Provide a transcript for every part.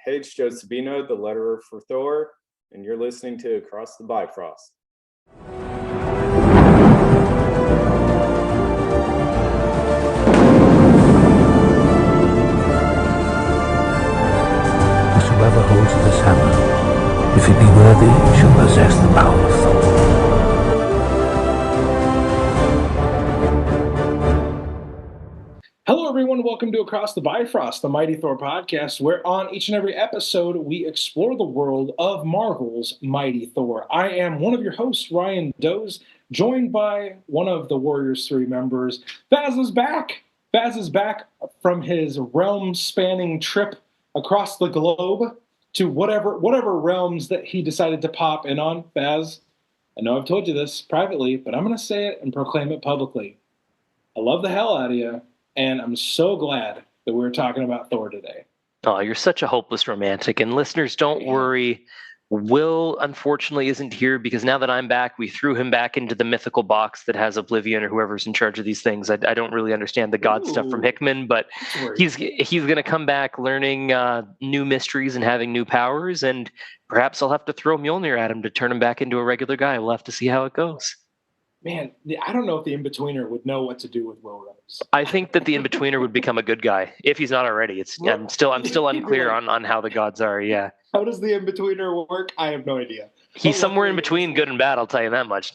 Paige Joe Sabino, the letterer for Thor, and you're listening to Across the Bifrost. Whosoever holds this hammer, if he be worthy, shall possess the power of Thor. Hello, everyone. Welcome to Across the Bifrost, the Mighty Thor podcast, where on each and every episode, we explore the world of Marvel's Mighty Thor. I am one of your hosts, Ryan Doze, joined by one of the Warriors 3 members. Faz is back. Faz is back from his realm-spanning trip across the globe to whatever realms that he decided to pop in on. Faz, I know I've told you this privately, but I'm going to say it and proclaim it publicly. I love the hell out of you. And I'm so glad that we're talking about Thor today. Oh, you're such a hopeless romantic. And listeners, don't worry. Will, unfortunately, isn't here because now that I'm back, we threw him back into the mythical box that has Oblivion or whoever's in charge of these things. I don't really understand the god stuff from Hickman, but he's going to come back learning new mysteries and having new powers. And perhaps I'll have to throw Mjolnir at him to turn him back into a regular guy. We'll have to see how it goes. Man, I don't know if the In-Betweener would know what to do with Will Rose. I think that the In-Betweener would become a good guy if he's not already. I'm still unclear on how the gods are. Yeah. How does the In-Betweener work? I have no idea. He's somewhere in between good and bad. I'll tell you that much.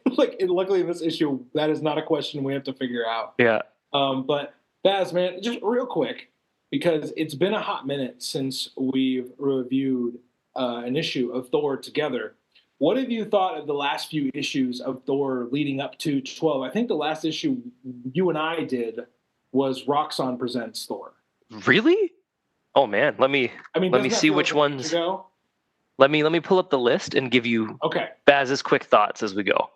Luckily in this issue, that is not a question we have to figure out. Yeah. But Baz, man, just real quick, because it's been a hot minute since we've reviewed an issue of Thor together. What have you thought of the last few issues of Thor leading up to 12? I think the last issue you and I did was Roxxon Presents Thor. Really? Oh man, let me see which ones. Let me pull up the list and give you Baz's quick thoughts as we go.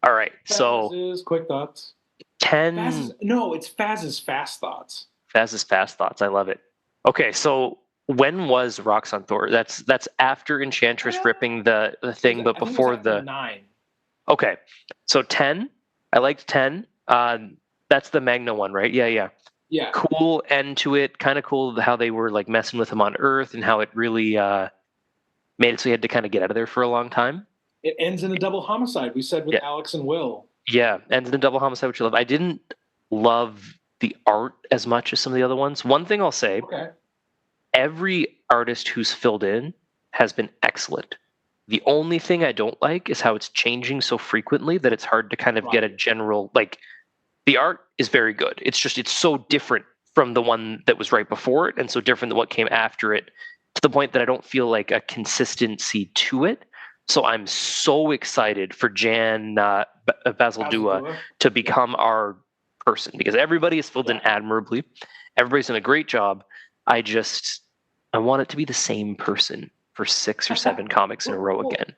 All right, Faz's quick thoughts. 10. It's Faz's fast thoughts. Faz's fast thoughts. I love it. Okay, so. When was Roxxon Thor? That's after Enchantress ripping the thing, but before the 9. Okay, so 10. I liked 10. That's the Magna one, right? Yeah. Cool end to it. Kind of cool how they were like messing with him on Earth and how it really made it so he had to kind of get out of there for a long time. It ends in a double homicide. We said with Alex and Will. Yeah, ends in a double homicide, which I love. I didn't love the art as much as some of the other ones. One thing I'll say. Okay. Every artist who's filled in has been excellent. The only thing I don't like is how it's changing so frequently that it's hard to kind of get a general, like, the art is very good. It's so different from the one that was right before it and so different than what came after it to the point that I don't feel like a consistency to it. So I'm so excited for Jan Bazaldua to become our person because everybody is filled in admirably. Everybody's done a great job. I want it to be the same person for 6 or 7 comics in a row again.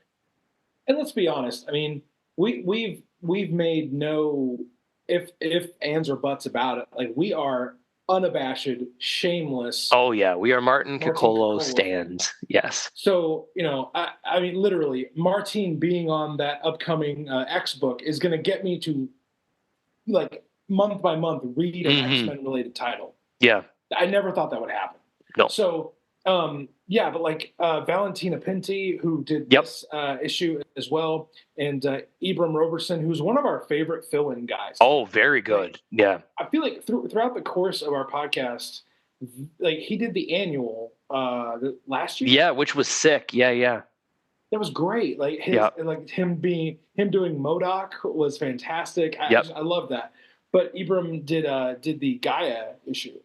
And let's be honest. I mean, we've made no if ands or buts about it. Like we are unabashed, shameless. Oh yeah, we are Martin Coccolo stands. Yes. So I mean, literally, Martin being on that upcoming X book is going to get me to like month by month read an X-Men related title. Yeah. I never thought that would happen. No. So, but like Valentina Pinti, who did this issue as well, and Ibram Roberson, who's one of our favorite fill-in guys. Oh, very good. Yeah. I feel like throughout the course of our podcast, like he did the annual last year. Yeah, which was sick. Yeah. That was great. Like him doing MODOK was fantastic. I love that. But Ibram did the Gaia issue.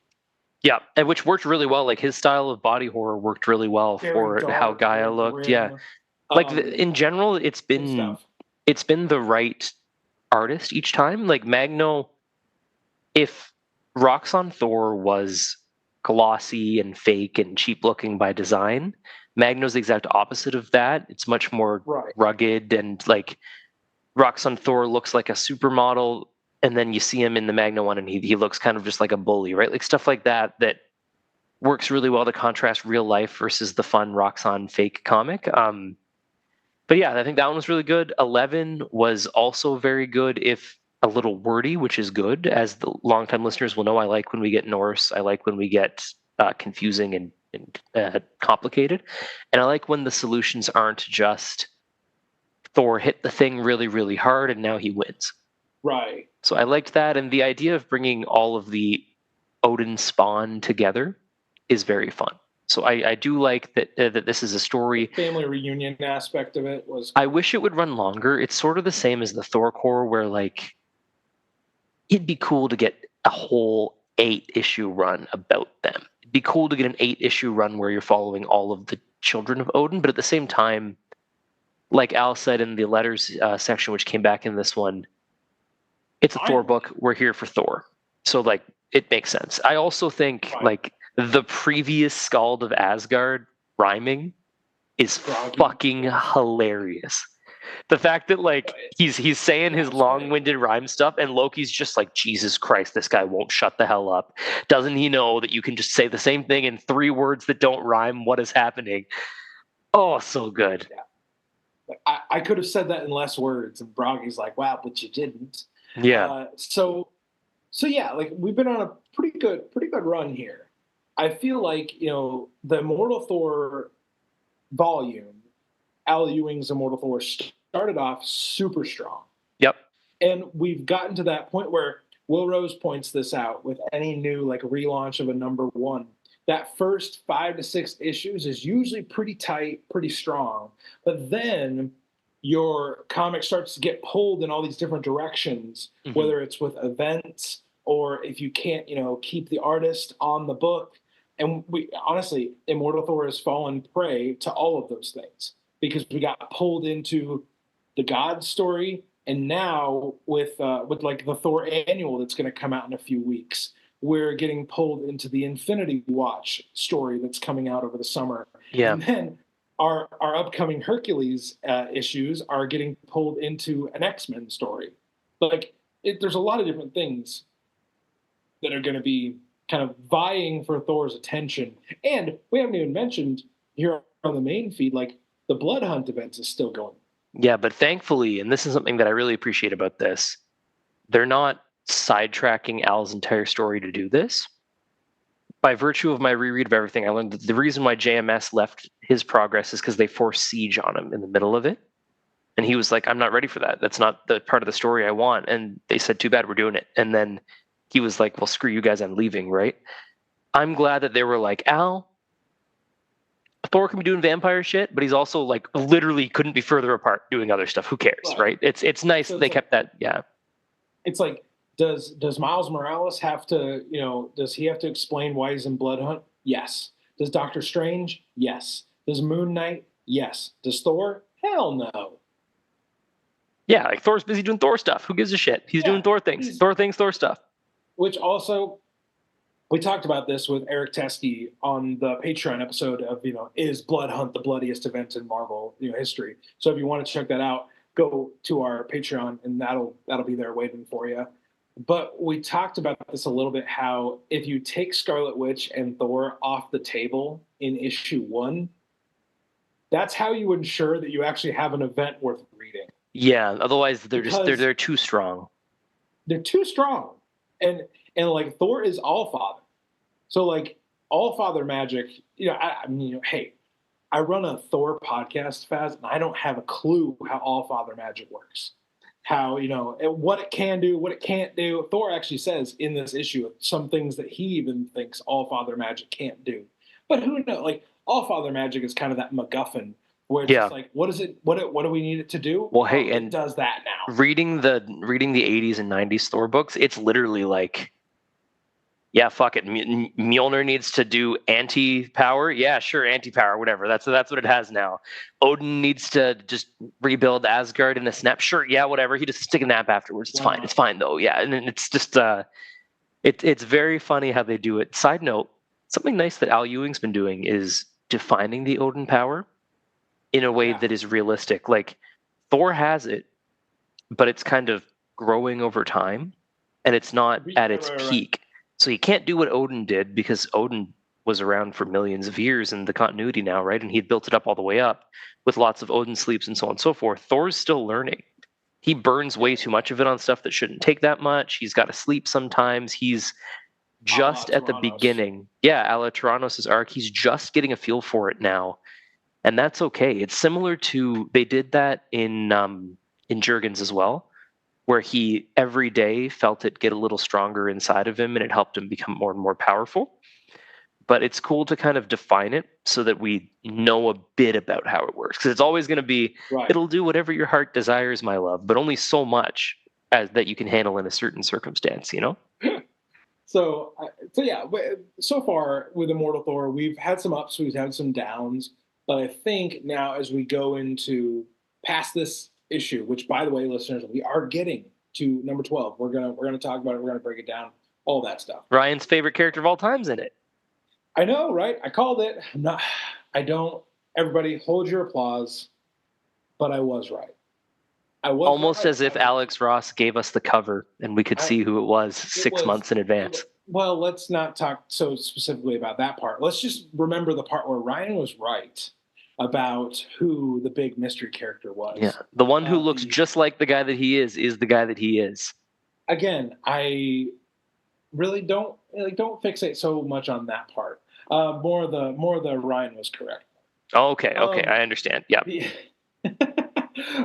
Yeah, and which worked really well. Like his style of body horror worked really well for how Gaia looked. Grim. Yeah, like in general, it's been the right artist each time. Like Magno, if Roxxon Thor was glossy and fake and cheap looking by design, Magno's the exact opposite of that. It's much more rugged and like Roxxon Thor looks like a supermodel. And then you see him in the Magna one, and he looks kind of just like a bully, right? Like stuff like that works really well to contrast real life versus the fun Roxxon fake comic. But yeah, I think that one was really good. 11 was also very good, if a little wordy, which is good. As the longtime listeners will know, I like when we get Norse. I like when we get confusing and complicated. And I like when the solutions aren't just Thor hit the thing really, really hard and now he wins. Right. So I liked that. And the idea of bringing all of the Odin spawn together is very fun. So I do like that that this is a story. The family reunion aspect of it was. I wish it would run longer. It's sort of the same as the Thor core, where like it'd be cool to get a whole 8-issue run about them. It'd be cool to get an 8-issue run where you're following all of the children of Odin, but at the same time, like Al said in the letters section, which came back in this one, it's a Thor book. We're here for Thor. So like it makes sense. I also think like the previous Skald of Asgard rhyming is fucking hilarious. The fact that like he's saying his long-winded rhyme stuff and Loki's just like, Jesus Christ, this guy won't shut the hell up. Doesn't he know that you can just say the same thing in 3 words that don't rhyme? What is happening? Oh, so good. Yeah. I could have said that in less words, and Broggy's like, wow, but you didn't. Yeah. So yeah, like we've been on a pretty good run here. I feel like, the Immortal Thor volume, Al Ewing's Immortal Thor, started off super strong. Yep. And we've gotten to that point where Will Rose points this out with any new like relaunch of a number 1. That first 5 to 6 issues is usually pretty tight, pretty strong. But then your comic starts to get pulled in all these different directions, whether it's with events or if you can't, keep the artist on the book. And we honestly, Immortal Thor has fallen prey to all of those things because we got pulled into the God story, and now with like the Thor annual that's going to come out in a few weeks, we're getting pulled into the Infinity Watch story that's coming out over the summer. Yeah. And then our upcoming Hercules issues are getting pulled into an X-Men story. Like there's a lot of different things that are going to be kind of vying for Thor's attention. And we haven't even mentioned here on the main feed, like the Blood Hunt events is still going. Yeah, but thankfully, and this is something that I really appreciate about this, they're not sidetracking Al's entire story to do this. By virtue of my reread of everything, I learned that the reason why JMS left his progress is because they forced siege on him in the middle of it. And he was like, I'm not ready for that. That's not the part of the story I want. And they said, too bad, we're doing it. And then he was like, well, screw you guys, I'm leaving, right? I'm glad that they were like, Al, Thor can be doing vampire shit, but he's also like literally couldn't be further apart doing other stuff. Who cares, right? It's nice that they kept that, yeah. It's like, does Miles Morales have to, does he have to explain why he's in Blood Hunt? Yes. Does Doctor Strange? Yes. Does Moon Knight? Yes. Does Thor? Hell no. Yeah, like Thor's busy doing Thor stuff. Who gives a shit? He's doing Thor things. Thor stuff. Which also, we talked about this with Eric Teskey on the Patreon episode of, is Blood Hunt the bloodiest event in Marvel history? So if you want to check that out, go to our Patreon and that'll be there waiting for you. But we talked about this a little bit, how if you take Scarlet Witch and Thor off the table in issue 1, that's how you ensure that you actually have an event worth reading. Yeah, otherwise they're too strong. They're too strong. And like Thor is All-Father. So like All-Father magic, hey, I run a Thor podcast, Faz, and I don't have a clue how All-Father magic works. How, what it can do, what it can't do. Thor actually says in this issue some things that he even thinks All-Father magic can't do. But who knows? Like, All-Father magic is kind of that MacGuffin where it's just like, what is it? What do we need it to do? Well, hey, and it does that now. Reading the 80s and 90s Thor books, it's literally like, yeah, fuck it. Mjolnir needs to do anti-power. Yeah, sure, anti-power, whatever. That's what it has now. Odin needs to just rebuild Asgard in a snap. Sure, yeah, whatever. He just stick a nap afterwards. It's fine. It's fine though. Yeah, and it's just it's very funny how they do it. Side note: something nice that Al Ewing's been doing is defining the Odin power in a way that is realistic. Like Thor has it, but it's kind of growing over time, and it's not at its peak. Right. So you can't do what Odin did because Odin was around for millions of years in the continuity now, right? And he'd built it up all the way up with lots of Odin sleeps and so on and so forth. Thor's still learning. He burns way too much of it on stuff that shouldn't take that much. He's got to sleep sometimes. He's just at the beginning. Yeah, a la Tyrannos' arc, he's just getting a feel for it now. And that's okay. It's similar to, they did that in Jurgens as well, where he every day felt it get a little stronger inside of him and it helped him become more and more powerful. But it's cool to kind of define it so that we know a bit about how it works. Because it's always going to be, it'll do whatever your heart desires, my love, but only so much as that you can handle in a certain circumstance, you know? So yeah, so far with Immortal Thor, we've had some ups, we've had some downs, but I think now as we go into past this issue, which by the way, listeners, we are getting to number 12. We're gonna talk about it. We're gonna break it down, all that stuff. Ryan's favorite character of all time's in it. I know, right? I called it. Everybody hold your applause, but I was right. Almost as if Alex Ross gave us the cover and we could see who it was 6 months in advance. Well, let's not talk so specifically about that part. Let's just remember the part where Ryan was right about who the big mystery character was. Yeah, the one who looks just like the guy that he is the guy that he is. Again, I really don't fixate so much on that part. More the Ryan was correct. Okay, I understand. Yeah.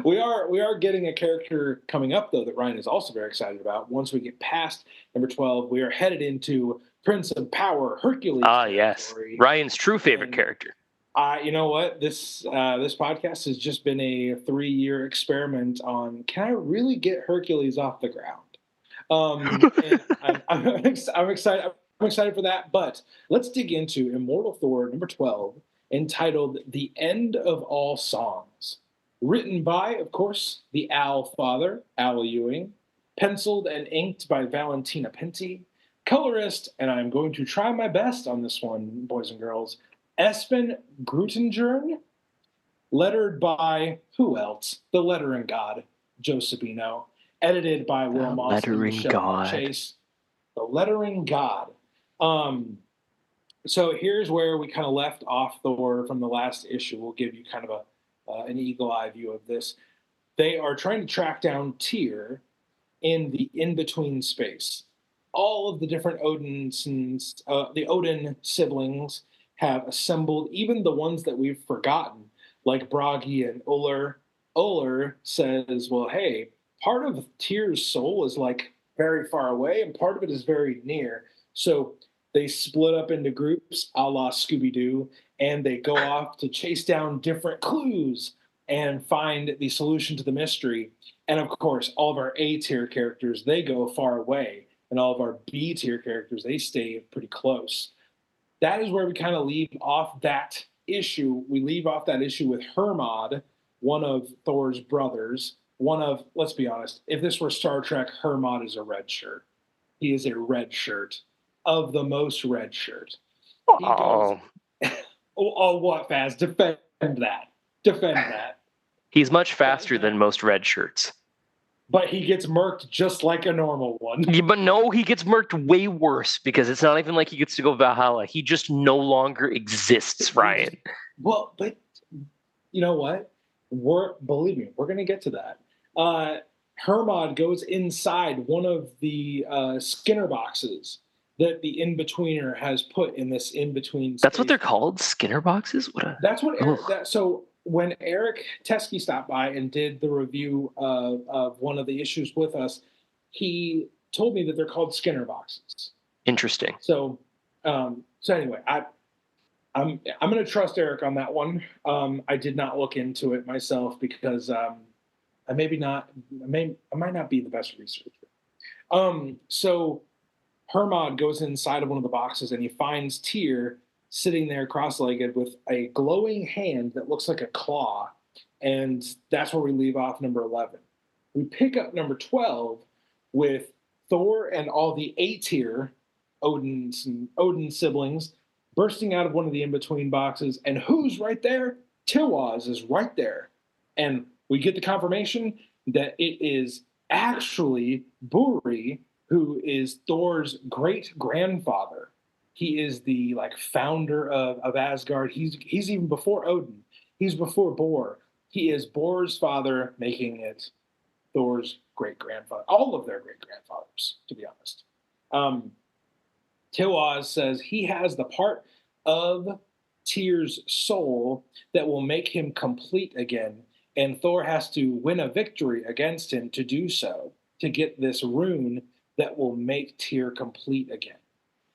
We are getting a character coming up though that Ryan is also very excited about. Once we get past number 12, we are headed into Prince of Power, Hercules. Yes, Ryan's true favorite character. You know what? This podcast has just been a 3-year experiment on, can I really get Hercules off the ground? I'm excited. I'm excited for that. But let's dig into Immortal Thor number 12, entitled "The End of All Songs." Written by, of course, the Al father, Al Ewing. Penciled and inked by Valentina Pinti. Colorist, and I'm going to try my best on this one, boys and girls, Espen Grutengern. Lettered by, who else? The lettering god, Joe Sabino. Edited by Will Moss and Michelle Chase. The lettering god. So here's where we kind of left off Thor from the last issue. We'll give you kind of an eagle eye view of this. They are trying to track down Tyr in the in-between space. All of the different the Odin siblings have assembled, even the ones that we've forgotten, like Bragi and Uller. Uller says, well, hey, part of Tyr's soul is like very far away and part of it is very near. So they split up into groups a la Scooby-Doo, and they go off to chase down different clues and find the solution to the mystery. And of course, all of our A-tier characters, they go far away. And all of our B-tier characters, they stay pretty close. That is where we kind of leave off that issue. We leave off that issue with Hermod, one of Thor's brothers. Let's be honest, if this were Star Trek, Hermod is a red shirt. He is a red shirt. Of the most red shirt. He goes, what, Faz? Defend that. He's much faster than most red shirts. But he gets murked just like a normal one. Yeah, but no, he gets murked way worse because it's not even like he gets to go Valhalla. He just no longer exists, Ryan. Well, but you know what? Believe me, we're going to get to that. Hermod goes inside one of the Skinner boxes that the in-betweener has put in this in-between space. That's what they're called? Skinner boxes? That's what Eric... So when Eric Teskey stopped by and did the review of one of the issues with us, he told me that they're called Skinner boxes. Interesting. So anyway, I'm going to trust Eric on that one. I did not look into it myself because I might not be the best researcher. So Hermod goes inside of one of the boxes and he finds Tyr sitting there cross-legged with a glowing hand that looks like a claw. And that's where we leave off number 11. We pick up number 12 with Thor and all the A-tier Odin siblings bursting out of one of the in-between boxes. And who's right there? Tiwaz is right there. And we get the confirmation that it is actually Buri, who is Thor's great-grandfather. He is the founder of Asgard. He's even before Odin. He's before Bor. He is Bor's father, making it Thor's great-grandfather. All of their great-grandfathers, to be honest. Tiwaz says he has the part of Tyr's soul that will make him complete again, and Thor has to win a victory against him to do so, to get this rune that will make Tyr complete again.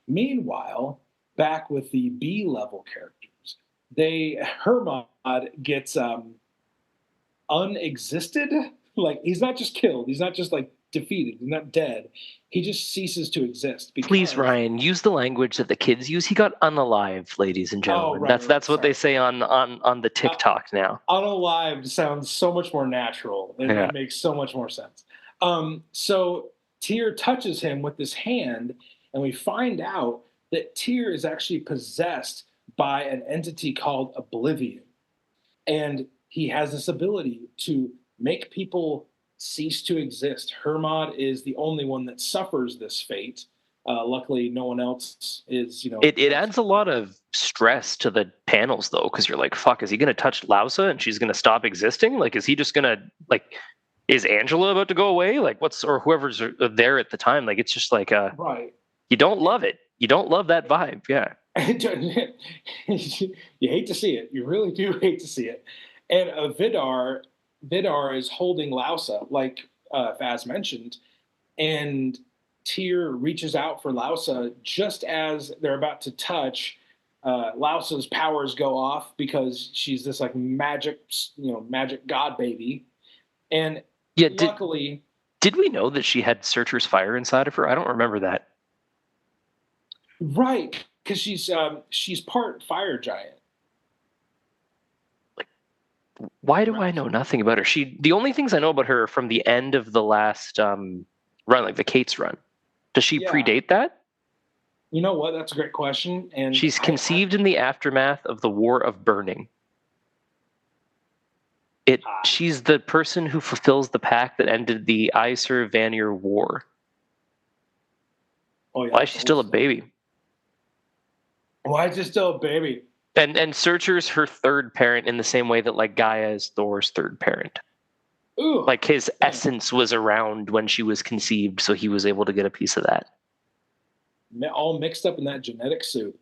Meanwhile, back with the B level characters, Hermod gets unexisted. Like, he's not just killed, he's not just like defeated, he's not dead. He just ceases to exist. Please, Ryan, use the language that the kids use. He got unalived, ladies and gentlemen. That's what they say on the TikTok now. Unalived sounds so much more natural. It makes so much more sense. So Tyr touches him with his hand, and we find out that Tyr is actually possessed by an entity called Oblivion. And he has this ability to make people cease to exist. Hermod is the only one that suffers this fate. Luckily, no one else is, It adds a lot of stress to the panels, though, because you're like, fuck, is he going to touch Lausa and she's going to stop existing? Like, is he just going to, like, is Angela about to go away? Like, or whoever's there at the time? Like, it's just like, right. You don't love it. You don't love that vibe. Yeah. You hate to see it. You really do hate to see it. And Vidar is holding Lausa, like Faz mentioned, and Tyr reaches out for Lausa just as they're about to touch. Lausa's powers go off because she's this like magic god baby, and luckily, did we know that she had Searcher's fire inside of her? I don't remember that. Right, because she's part fire giant. Why do I know nothing about her? The only things I know about her are from the end of the last run, like the Kate's run. Does she predate that? You know what? That's a great question. And she's conceived in the aftermath of the War of Burning. She's the person who fulfills the pact that ended the Aesir Vanir War. Oh, yeah, why is she still a baby? Why is she still a baby? And Searcher's her third parent in the same way that like Gaia is Thor's third parent. Ooh, like his essence was around when she was conceived, so he was able to get a piece of that. All mixed up in that genetic suit.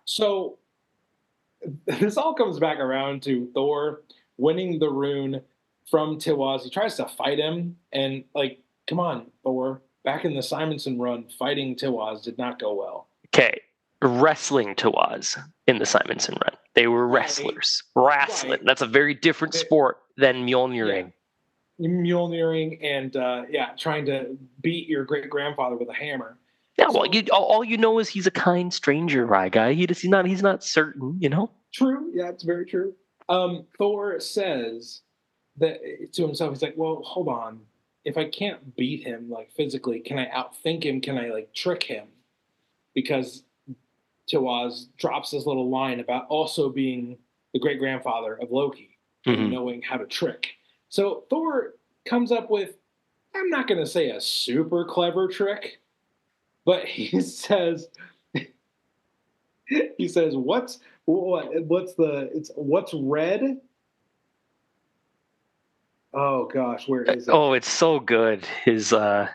So this all comes back around to Thor winning the rune from Tiwaz. He tries to fight him, and like, come on, Thor. Back in the Simonson run, fighting Tiwaz did not go well. Okay. Wrestling Tiwaz in the Simonson run. They were wrestlers. Wrestling. Right. That's a very different sport than Mjolniring. Yeah. Mjolniring and trying to beat your great grandfather with a hammer. Yeah, well, all you know is he's a kind stranger, right, guy? He's not certain, you know. True. Yeah, it's very true. Thor says that to himself. He's like, well, hold on. If I can't beat him like physically, can I outthink him? Can I like trick him? Because Tiwaz drops this little line about also being the great grandfather of Loki and knowing how to trick. So Thor comes up with, I'm not going to say a super clever trick, but he says, what's red? Oh gosh, where is it? Oh, it's so good. His Oh,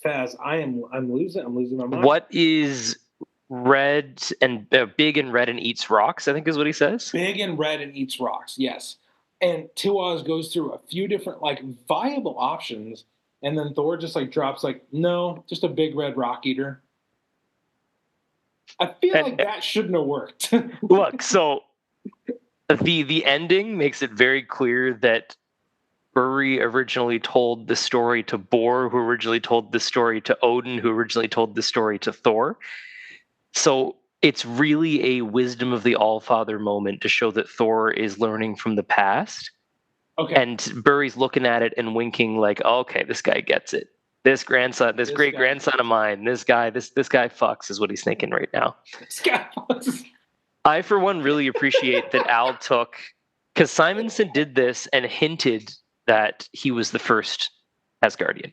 Faz, I'm losing my mind. What is red and big and red and eats rocks? I think is what he says. Big and red and eats rocks. Yes. And Tiwaz goes through a few different like viable options, and then Thor just like drops like, no, just a big red rock eater. I feel like that shouldn't have worked. Look, so the ending makes it very clear that Buri originally told the story to Bor, who originally told the story to Odin, who originally told the story to Thor. So it's really a wisdom of the Allfather moment to show that Thor is learning from the past. Okay. And Buri's looking at it and winking like, oh, okay, this guy gets it. This great grandson of mine, this guy fucks is what he's thinking right now. This guy fucks. I, for one, really appreciate that Al took, because Simonson did this and hinted that he was the first Asgardian.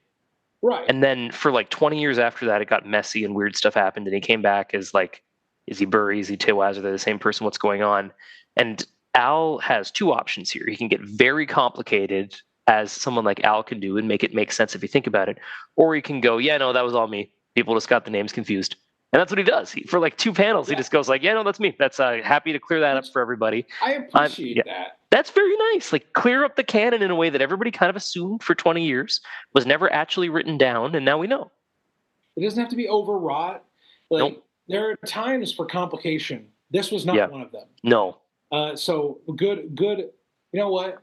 Right. And then for like 20 years after that, it got messy and weird stuff happened. And he came back as like, is he Buri? Is he Tiwaz? Are they the same person? What's going on? And Al has two options here. He can get very complicated as someone like Al can do and make it make sense if you think about it. Or he can go, yeah, no, that was all me. People just got the names confused. And that's what he does. For like 2 panels, he just goes like, yeah, no, that's me. That's happy to clear that up for everybody. I appreciate that. That's very nice. Like, clear up the canon in a way that everybody kind of assumed for 20 years, was never actually written down, and now we know. It doesn't have to be overwrought. Like, nope. There are times for complication. This was not one of them. No. So good. You know what?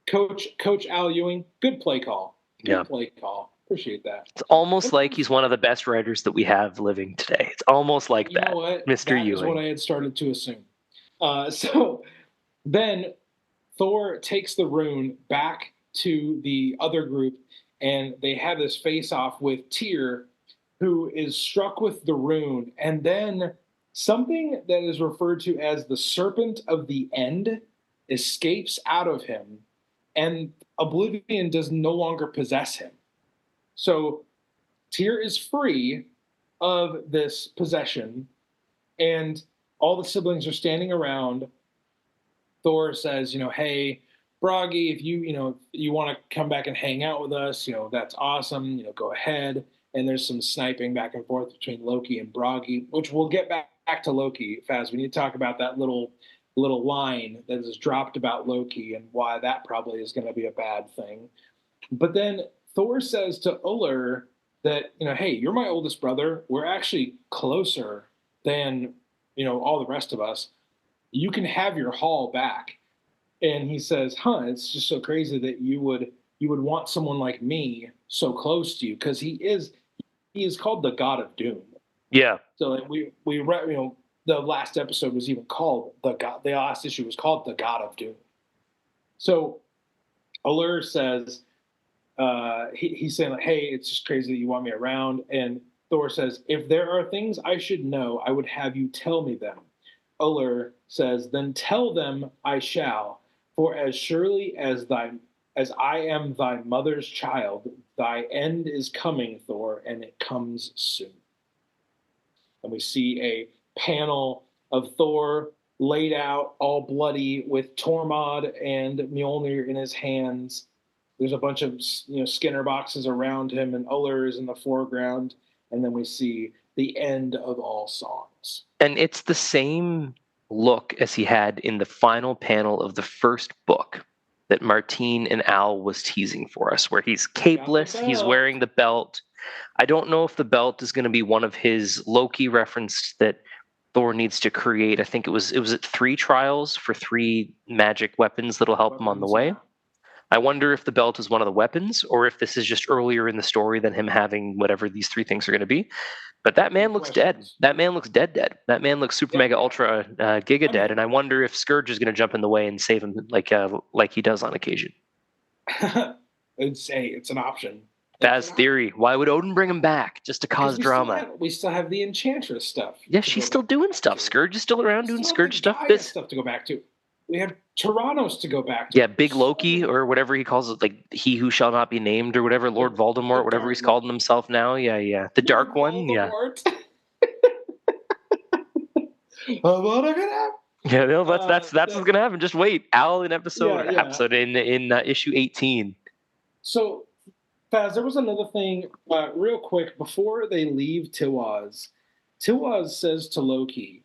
Coach Al Ewing, good play call. Good play call. Appreciate that. It's almost like he's one of the best writers that we have living today. It's almost like that, Mr. Ewing. That is what I had started to assume. So then Thor takes the rune back to the other group, and they have this face-off with Tyr, who is struck with the rune, and then something that is referred to as the Serpent of the End escapes out of him, and Oblivion does no longer possess him. So Tyr is free of this possession, and all the siblings are standing around. Thor says, hey, Bragi, if you want to come back and hang out with us, that's awesome. Go ahead. And there's some sniping back and forth between Loki and Bragi, which we'll get back to Loki, Faz. We need to talk about that little line that is dropped about Loki and why that probably is going to be a bad thing. But then Thor says to Ullr that, hey, you're my oldest brother. We're actually closer than, all the rest of us. You can have your hall back. And he says, it's just so crazy that you would want someone like me so close to you, because he is called the God of Doom. Yeah. So like we read, the last episode was even called the last issue was called the God of Doom. So Ullr says, he's saying like, hey, it's just crazy that you want me around. And Thor says, if there are things I should know, I would have you tell me them. Ullr says, then tell them I shall, for as surely as I am thy mother's child, thy end is coming, Thor, and it comes soon. And we see a panel of Thor laid out all bloody with Tormod and Mjolnir in his hands. There's a bunch of Skinner boxes around him, and Ullr is in the foreground. And then we see the end of all songs. And it's the same look as he had in the final panel of the first book that Martine and Al was teasing for us, where he's capeless, he's wearing the belt. I don't know if the belt is going to be one of his Loki referenced that Thor needs to create. I think it was at 3 trials for 3 magic weapons that'll help him on the way. I wonder if the belt is one of the weapons, or if this is just earlier in the story than him having whatever these 3 things are going to be. But that man looks dead. That man looks dead. That man looks super mega ultra giga dead. And I wonder if Scourge is going to jump in the way and save him like he does on occasion. It's an option. Faz theory. Why would Odin bring him back? Just to cause drama. We still have the Enchantress stuff. Yeah, she's still doing stuff. Scourge is still around doing Scourge stuff. This stuff to go back to. We have Tyrannos to go back to. Yeah, Big Loki, or whatever he calls it, like he who shall not be named, or whatever, Lord Voldemort, whatever he's calling himself now. Yeah. The Dark One, yeah. Yeah, no, that's what's gonna happen. Just wait. Al in episode in issue 18. So, Faz, there was another thing, real quick, before they leave Tiwaz. Tiwaz says to Loki,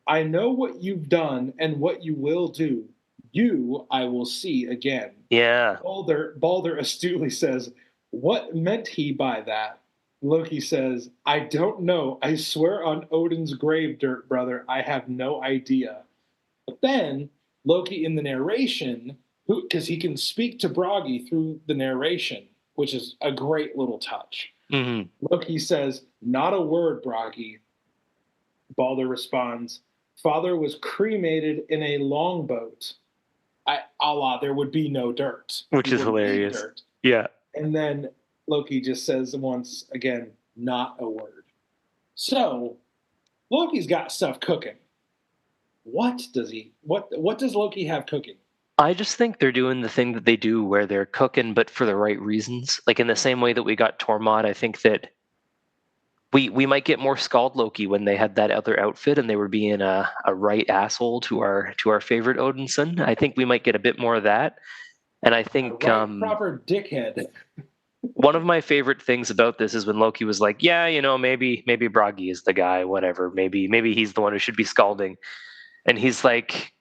I know what you've done and what you will do. You I will see again. Yeah. Balder astutely says, what meant he by that? Loki says, I don't know. I swear on Odin's grave, dirt brother, I have no idea. But then Loki in the narration, because he can speak to Bragi through the narration, which is a great little touch. Mm-hmm. Loki says, not a word, Bragi. Balder responds, Father was cremated in a longboat. Allah, there would be no dirt. Which is hilarious. Yeah. And then Loki just says once again, not a word. So Loki's got stuff cooking. What does Loki have cooking? I just think they're doing the thing that they do where they're cooking, but for the right reasons. Like in the same way that we got Tormod, I think that we might get more Scald Loki when they had that other outfit and they were being a right asshole to our favorite Odinson. I think we might get a bit more of that. And I think proper dickhead. One of my favorite things about this is when Loki was like, yeah, maybe Bragi is the guy, whatever. Maybe he's the one who should be scalding. And he's like,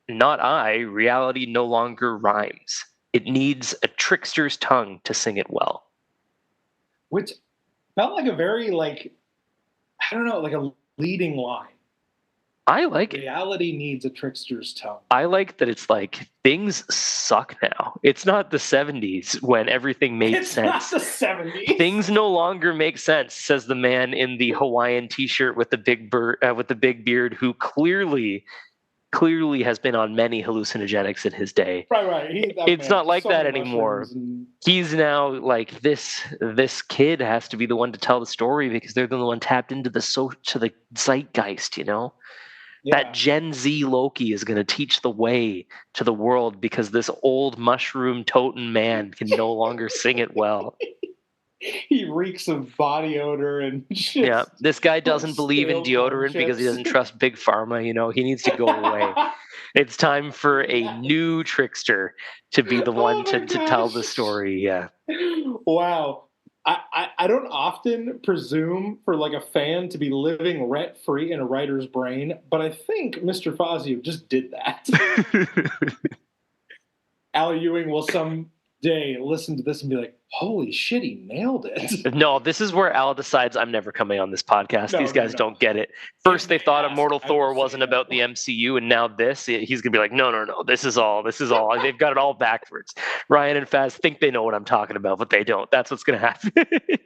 not I. Reality no longer rhymes. It needs a trickster's tongue to sing it well. Which felt like a very, like, I don't know, like a leading line. I like it. Reality needs a trickster's tongue. I like that it's like, things suck now. It's not the 70s when everything made sense. It's not the 70s. Things no longer make sense, says the man in the Hawaiian t-shirt with the big beard who clearly has been on many hallucinogenics in his day. Right. It's not like that anymore. He's now like, this kid has to be the one to tell the story because they're the one tapped into the zeitgeist, Yeah. That Gen Z Loki is going to teach the way to the world because this old mushroom totem man can no longer sing it well. He reeks of body odor and shit. Yeah, this guy doesn't believe in deodorant because he doesn't trust Big Pharma. He needs to go away. It's time for a new trickster to be the one to tell the story. Yeah. Wow. I don't often presume for like a fan to be living rent free in a writer's brain, but I think Mr. Fazio just did that. Al Ewing will someday listen to this and be like, holy shit, he nailed it. No, this is where Al decides I'm never coming on this podcast. These guys don't get it. First, they thought Immortal Thor wasn't about the MCU, and now he's gonna be like, no, this is all. They've got it all backwards. Ryan and Faz think they know what I'm talking about, but they don't. That's what's gonna happen.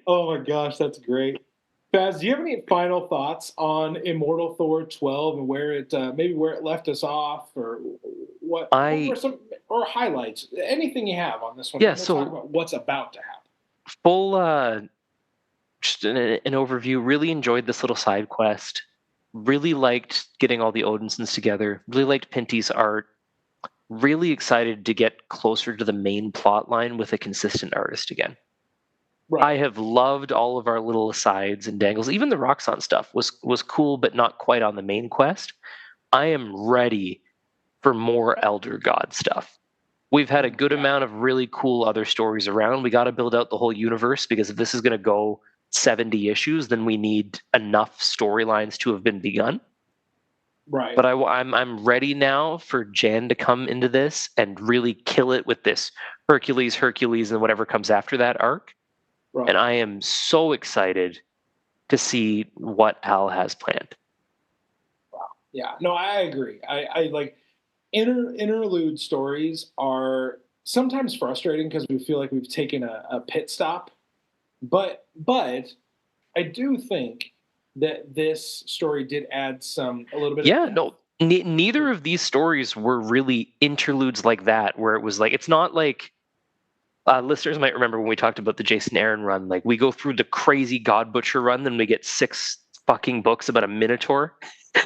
Oh my gosh, that's great. Faz, do you have any final thoughts on Immortal Thor 12 and where it left us off, or what or highlights? Anything you have on this one? Yeah, Let's talk about what's about to happen. Full, just an overview. Really enjoyed this little side quest. Really liked getting all the Odinsons together. Really liked Pinty's art. Really excited to get closer to the main plot line with a consistent artist again. Right. I have loved all of our little asides and dangles. Even the Roxxon stuff was cool, but not quite on the main quest. I am ready for more Elder God stuff. We've had a good amount of really cool other stories around. We got to build out the whole universe because if this is going to go 70 issues, then we need enough storylines to have been begun. Right. But I'm ready now for Jan to come into this and really kill it with this Hercules, and whatever comes after that arc. Right. And I am so excited to see what Al has planned. Wow. Yeah. No, I agree. I like interlude stories are sometimes frustrating because we feel like we've taken a pit stop. But I do think that this story did add a little bit. Yeah. No. Neither of these stories were really interludes like that, where it was like, it's not like. Listeners might remember when we talked about the Jason Aaron run, like we go through the crazy God Butcher run, then we get 6 fucking books about a Minotaur.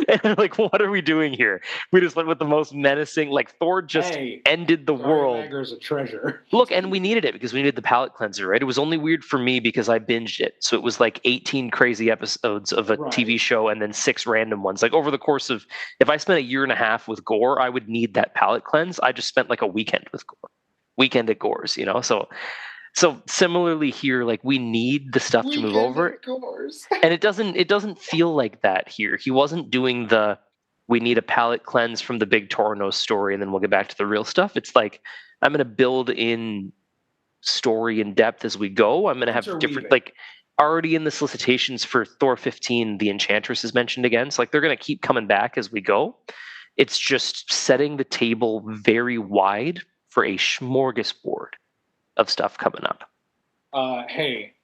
And like, what are we doing here? We just went with the most menacing, like Thor just ended the world. Dagger's a treasure. Look, and we needed it because we needed the palate cleanser, right? It was only weird for me because I binged it. So it was like 18 crazy episodes of a TV show and then 6 random ones. Like over the course of, if I spent a year and a half with Gore, I would need that palate cleanse. I just spent like a weekend with Gore. Weekend at Gore's, so similarly here, like we need the stuff to move over, and it doesn't feel like that here. He wasn't doing we need a palate cleanse from the big Tornos story, and then we'll get back to the real stuff. It's like I'm going to build in story and depth as we go. I'm going to have different, like already in the solicitations for Thor 15, the Enchantress is mentioned again. So like they're going to keep coming back as we go. It's just setting the table very wide for a smorgasbord of stuff coming up. Hey,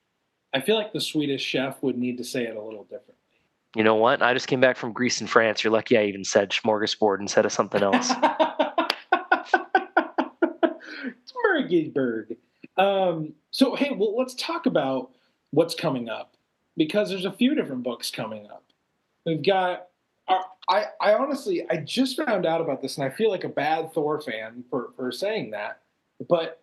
I feel like the Swedish chef would need to say it a little differently. You know what? I just came back from Greece and France. You're lucky I even said smorgasbord instead of something else. Smorgasbord. So, hey, well, let's talk about what's coming up, because there's a few different books coming up. We've got... I honestly, I just found out about this, and I feel like a bad Thor fan for saying that. But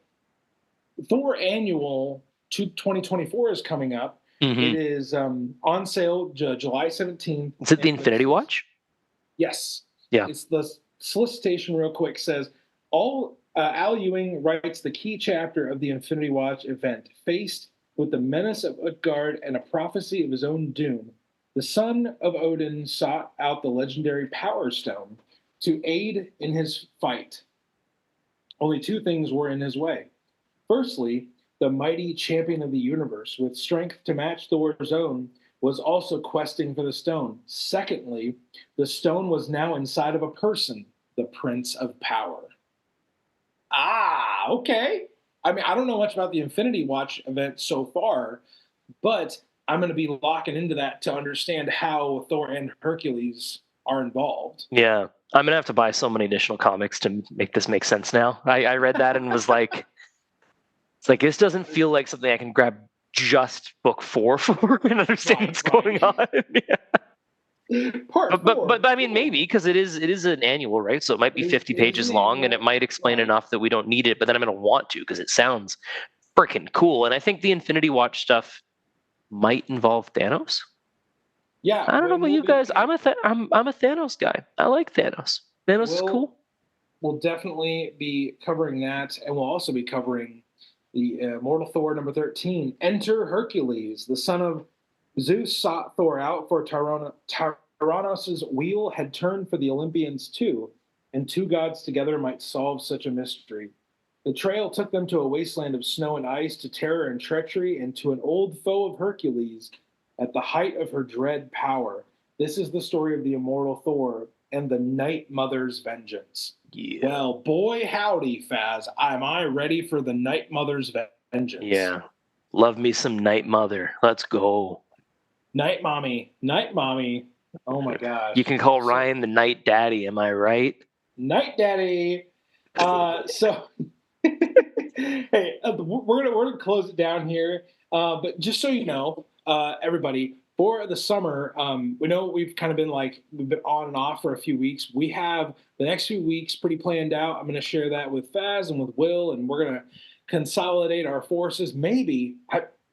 Thor Annual 2024 is coming up. Mm-hmm. It is on sale July 17th. Is it the Infinity Watch? Yes. Yeah. It's the solicitation real quick says, all Al Ewing writes the key chapter of the Infinity Watch event. Faced with the menace of Utgard and a prophecy of his own doom, the son of Odin sought out the legendary Power Stone to aid in his fight. Only two things were in his way. Firstly, the mighty champion of the universe, with strength to match Thor's own, was also questing for the stone. Secondly, the stone was now inside of a person, the Prince of Power. Ah, okay. I mean, I don't know much about the Infinity Watch event so far, but I'm going to be locking into that to understand how Thor and Hercules are involved. Yeah. I'm going to have to buy so many additional comics to make this make sense now. I read that and was like, it's like, this doesn't feel like something I can grab just book 4 for and understand what's going on. Yeah. But I mean, maybe, because it is an annual, right? So it might be 50 pages long, and it might explain enough that we don't need it, but then I'm going to want to because it sounds freaking cool. And I think the Infinity Watch stuff might involve Thanos. Yeah, I don't know about you guys. I'm a Thanos guy. I like Thanos. Thanos is cool. We'll definitely be covering that, and we'll also be covering the Immortal Thor number 13. Enter Hercules, the son of Zeus, sought Thor out, for Tyrannos' wheel had turned for the Olympians too, and two gods together might solve such a mystery. The trail took them to a wasteland of snow and ice, to terror and treachery, and to an old foe of Hercules at the height of her dread power. This is the story of the Immortal Thor and the Night Mother's vengeance. Yeah. Well, boy howdy, Faz. Am I ready for the Night Mother's vengeance? Yeah. Love me some Night Mother. Let's go. Night Mommy. Night Mommy. Oh my gosh. You can call Ryan the Night Daddy, am I right? Night Daddy. Hey, we're gonna close it down here. But just so you know, everybody, for the summer, we know we've been on and off for a few weeks. We have the next few weeks pretty planned out. I'm going to share that with Faz and with Will, and we're going to consolidate our forces. Maybe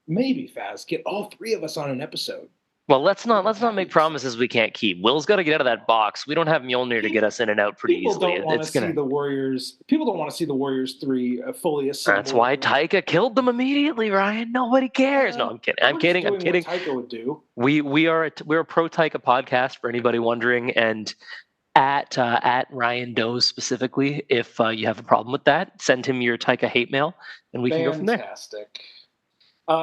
Faz, get all three of us on an episode. Well, let's not make promises we can't keep. Will's got to get out of that box. We don't have Mjolnir to get us in and out pretty easily. People don't want to see the Warriors. People don't want to see the Warriors 3 fully assembled. That's why Taika killed them immediately, Ryan. Nobody cares. No, I'm kidding. I'm kidding. What Taika would do. We're a pro Taika podcast for anybody wondering, and at Ryan Doe specifically, if you have a problem with that, send him your Taika hate mail, and we can go from there. Fantastic.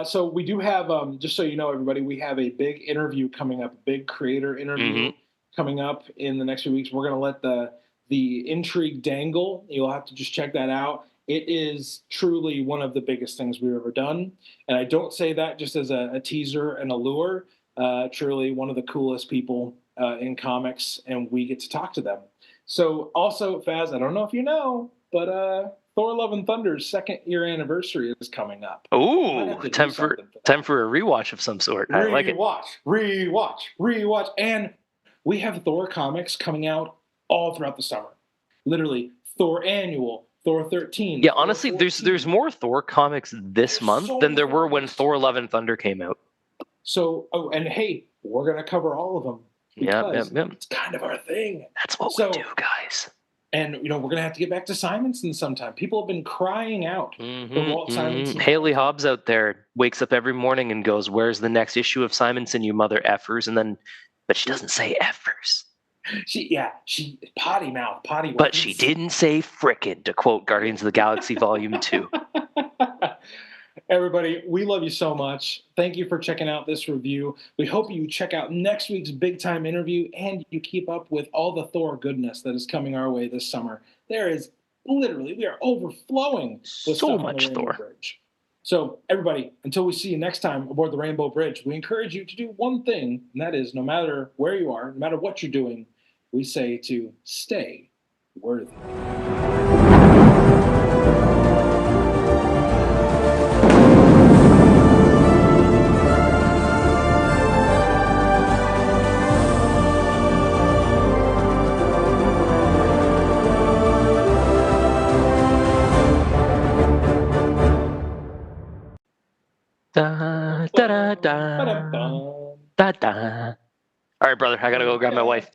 So we do have, just so you know, everybody, we have a big interview coming up, a big creator interview coming up in the next few weeks. We're going to let the intrigue dangle. You'll have to just check that out. It is truly one of the biggest things we've ever done. And I don't say that just as a teaser and a lure. Truly one of the coolest people in comics, and we get to talk to them. So also, Faz, I don't know if you know, but Thor Love and Thunder's 2nd year anniversary is coming up. Ooh, time for a rewatch of some sort. I like it. Rewatch. And we have Thor comics coming out all throughout the summer. Literally, Thor Annual, Thor 13. Yeah, Thor honestly, 14. there's more Thor comics this month than there were when Thor Love and Thunder came out. So, and hey, we're going to cover all of them. Yeah. It's kind of our thing. That's what we do, guys. And, we're going to have to get back to Simonson sometime. People have been crying out for Walt Simonson. Haley Hobbs out there wakes up every morning and goes, "Where's the next issue of Simonson, you mother effers?" But she doesn't say effers. She potty mouth. But she didn't say frickin', to quote Guardians of the Galaxy Volume 2. Everybody, we love you so much. Thank you for checking out this review. We hope you check out next week's big time interview, and you keep up with all the Thor goodness that is coming our way this summer. There is literally, we are overflowing with so much Thor. Bridge. So everybody, until we see you next time aboard the Rainbow Bridge, we encourage you to do one thing, and that is, no matter where you are, no matter what you're doing, we say to stay worthy. Da da da da da. All right, brother, I gotta go grab my wife.